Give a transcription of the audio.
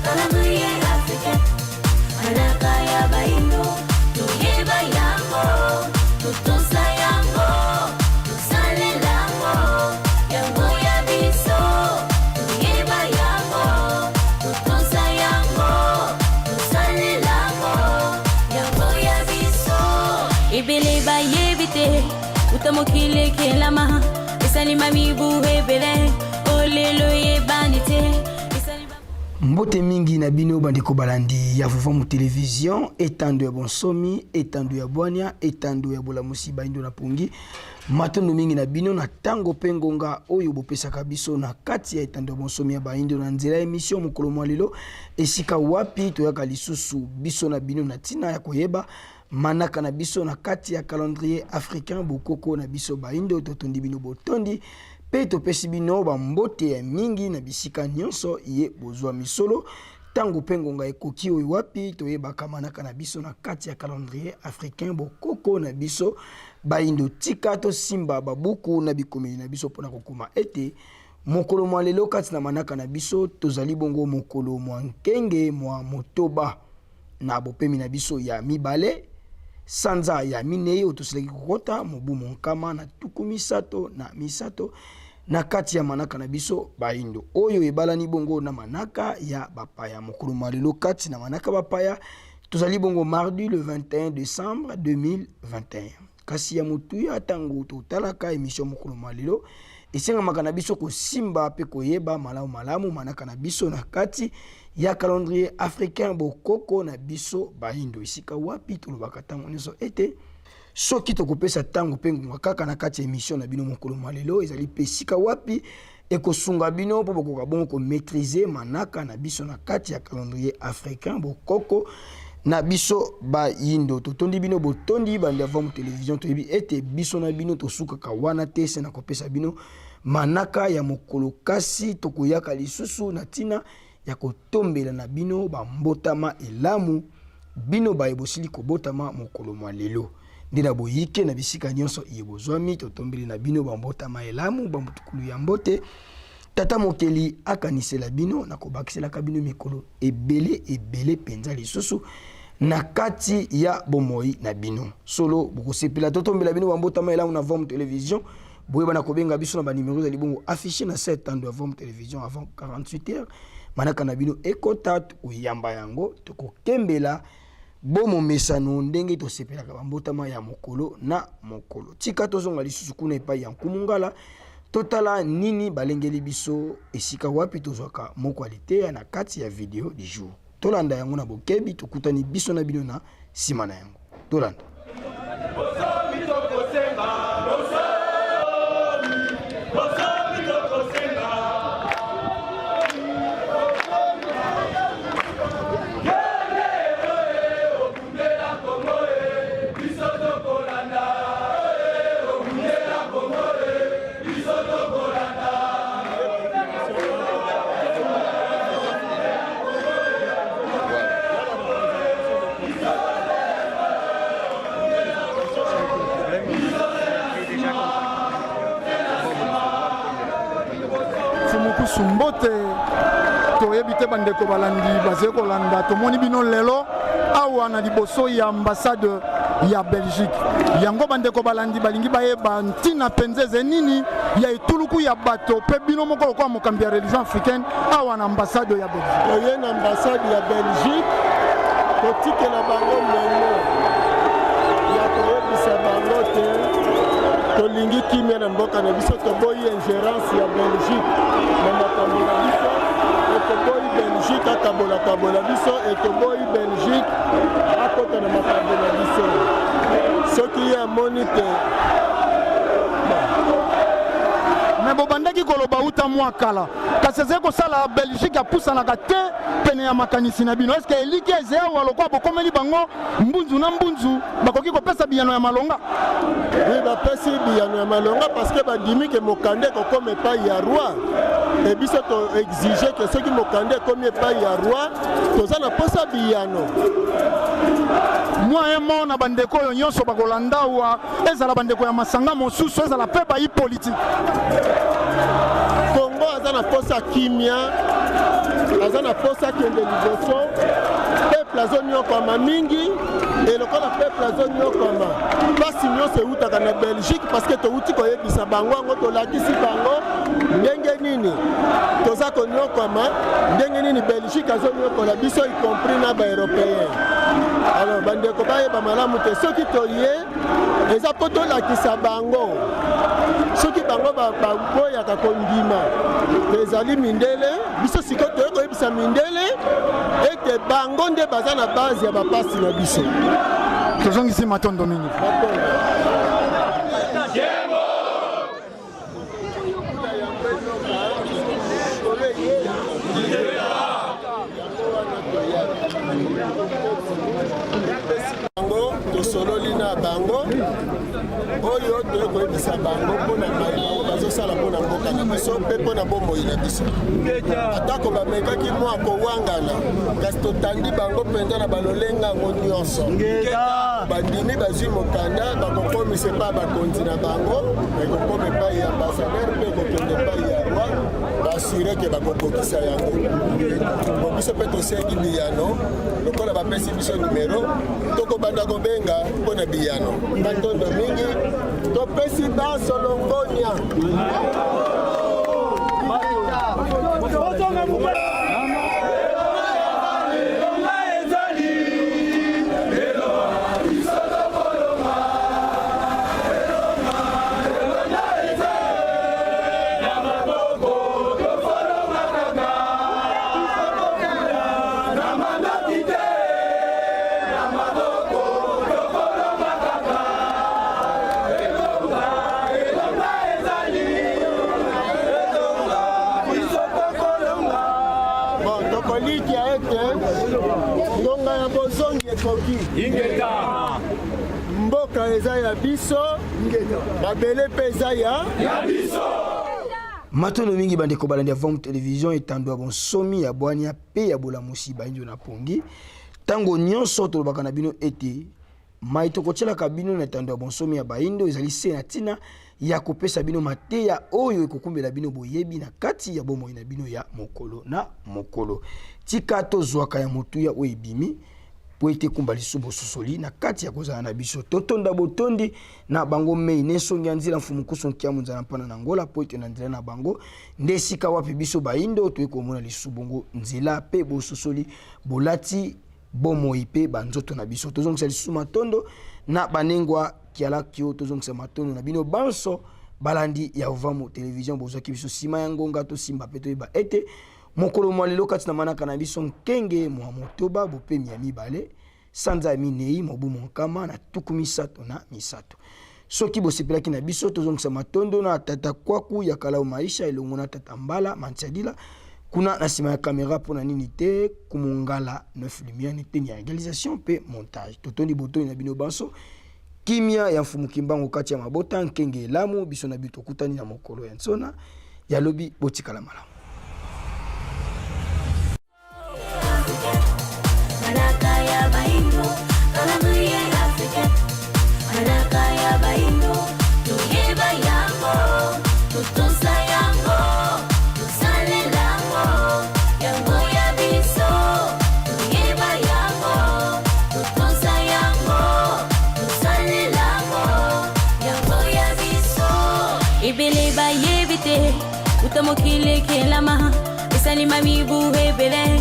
calendrier africain. Manaka ya baindo, toyeba yango, totosa yango, tosale lango, yango ya biso, toyeba yango, totosa yango, tosale lango, yango ya biso. Ebele ba yebite, utamokile kelama, esalima mibu hebele, olelo yebanite. Mbote mingi na bino bandeko balandi ya vuva mu télévision etando ya bonsomi etando ya bwania etando ya bolamusi baindo na pongi matondo mingi na bino na tango pengonga oyo bopesaka biso na kati ya etando ya bonsomi ya baindo na nzela émission mokolo mwa lelo esika wapi toyaka lisusu biso na bino na tina ya koyeba manaka na biso na kati ya calendrier africain bokoko na biso baindo totondi bino botondi Peto pesi bino ba mbote ya mingi na bisika nyonso ye bozwa misolo tango pengonga ekoki oyo wapi toyebaka manaka na biso na kati ya calendrier africain bokoko na biso baindo tika to simba babuku na bikomeli na biso pona kokuma ete mokolo mwa lelo kati na manaka na biso tozali bongo mokolo mwa nkenge mwa motoba na bopemi na biso ya mibale sanza ya minei otoseleki kokota mobu monkama na tukumi sato na misato na kati ya manaka na biso baindo oyo ebalani bongo na manaka ya bapaya mokolo malelo kati na manaka bapaya tozali bongo mardi le 21 décembre 2021 kasi ya mutuya tango totalaka émission mokolo malelo esenga makana biso ko simba pe koyeba malamu manaka na biso na kati ya calendrier africain bokoko na biso baindo isika wapi tolobaka tango nyonso ete soki tokopesa tango pengo kaka na kati ya émission na bino mokolo malelo ezali pesika wapi ekosunga bino po bokoka bongo ko maîtriser manaka na biso na kati ya calendrier africain bokoko na biso baindo totondi bino botondi bandi avant mu télévision toyebi ete biso na bino tosukaka wana te se na kopesa bino manaka ya mokolo kasi tokoyaka lisusu na tina ya kotombela na bino bambotama elamu bino bayebosili kobotama mokolo mwa lelo ndina boyike na bisika nyonso yebozwami totombeli na bino bambotama elamu bamutukulu ya mbote tata mokeli akanisela bino na kobakiselaka bino mikolo ebele penza lisusu na kati ya bomoi na bino solo bokosepela totombela bino bambotama elamu na Vom Télévision boyeba na kobenga biso na ba numéro za libongo affiché na 7 ans de Vom Télévision avant 48 heures manaka na bino ekota oyamba yango tokokembela bomo mesano ndenge tosepelaka bambotama ya mokolo na mokolo tika tozonga lisusu kuna epai ya nkumungala totala nini balengeli biso esika wapi tozwaka mokwalite na kati ya video du jour tolanda yango na bokebi tokutani biso na bino na sima na yango tolanda Sumbote toyebite bandeko balandi bazeko landa tomoni bino lelo awa na liboso ya ambassade ya Belgique yango bandeko balandi balingi bayeba ntina penzeze nini ya etuluku ya bato pe bino moko kwa mokambi ya religion africaine awa na ambassade ya Belgique oye na ambassade ya Belgique kotikela bango memo ya koyebisa bango te tolingi kimia na mboka na biso toboyi ingérence ya Belgique na makambo na biso toboyi Belgique akabola biso toboyi Belgique akota na makambo na biso soki ya moni te mais bobandaki koloba uta mwa kala kasi ezali kosala Belgique apusanaka te pene ya makanisi na bino eske eliki eze awa lokwa bokomeli bango mbunzu na mbunzu bakoki kopesa biyano ya malonga oui bapesi biyano ya malonga parce que bandimi ke mokande kokoma epai ya roi e biso to exige ke soki mokande ekomi epai ya roi toza na posa biyano moyen mo na bandeko oyo nyonso bakolanda awa ezala bandeko ya masanga mosusu ezala pe bayi politique Congo aza na posa kimia, aza na posa kende liboso, peuple azonyokama mingi, et lokola peuple azonyokama basi nyonso eutaka na Belgique parce que touti koyebisa bango yango tolakisi bango ndenge nini toza konyokama, ndenge nini Belgique azonyokola biso y compris na baeuropéen. Alors bandeko bayeba malamu te soki toye eza po tolakisa bango soki bango baboyaka kondima ezali mindele biso sikoyo toye koyebisa mindele ete bango nde baza na base ya bapasi na biso. tozongisi matondo mingi tosololi na bango oyo toye koyebisa bango mpona bango bazosala mpona mboka na biso mpe mpona bomoi na biso atako bamekaki mwa kowangana kasi totandi bango mpenza na balolenga yango nyonso bandimi bazwi mokanda bakokomisa epai bakonzi na bango ekokoma epai ya ambasadeur mpe ekokende epai ya roi baasure ke bakokokisa yango biso mpe tosengi biyano lokola bapesi biso numero tokobanda kobenga mpona biyano batondo mingi topesi basolongonia ngonga ya bozongi ekoki mboka eza ya biso babele mpe eza ya biso. matondo mingi bandeko balandi ya Vom Télévision etando ya bonsomi ya bwania pe ya bolamusi bainjo na pongi tango nyonso tolobaka na bino ete mai tokotielaka bino na etando ya bonsomi ya baindo ezali se na ntina ya kopesa bino mateya oyo ekokumbela bino boyebi na kati ya bomoi na bino ya mokolo na mokolo tika tozwaka ya motuya oyo ebimi po ete kumba lisusu bososoli na kati ya kozala na biso totonda botondi na bango mei nesongi ya nzela mfumukusu nkiamu nzala mpana na ngola po ete na nzela na bango nde esika wapi biso baindo toye komona lisusu bongo nzela pe bososoli bolati bomoi pe banzoto na biso tozongisa lisusu matondo na banengwa kialakio tozongisa matondo na bino banso balandi ya Vom Télévision bozwaki biso sima ya ngonga tosimba pe toyeba ete mokolo mwa lelo kati na manaka na biso nkenge mwa motoba bopemi ya mibale sanza ya minei mobu monkama na tuku misato na misato soki bosepelaki na biso tozongisa matondo na tata kwaku ya kalau maisha elongo na tata mbala mantiadila kuna na sima ya kamera pona nini te kumungala 9 lumière neteni ya réalisation pe montage totondi botoni na bino banso kimia ya mfumu kimbango kati ya mabota nkenge elamu biso na bito kutani na mokolo ya nsona ya lobi botikala malamu. Ibele ba yebite utamokile kelama isalima mibu hebele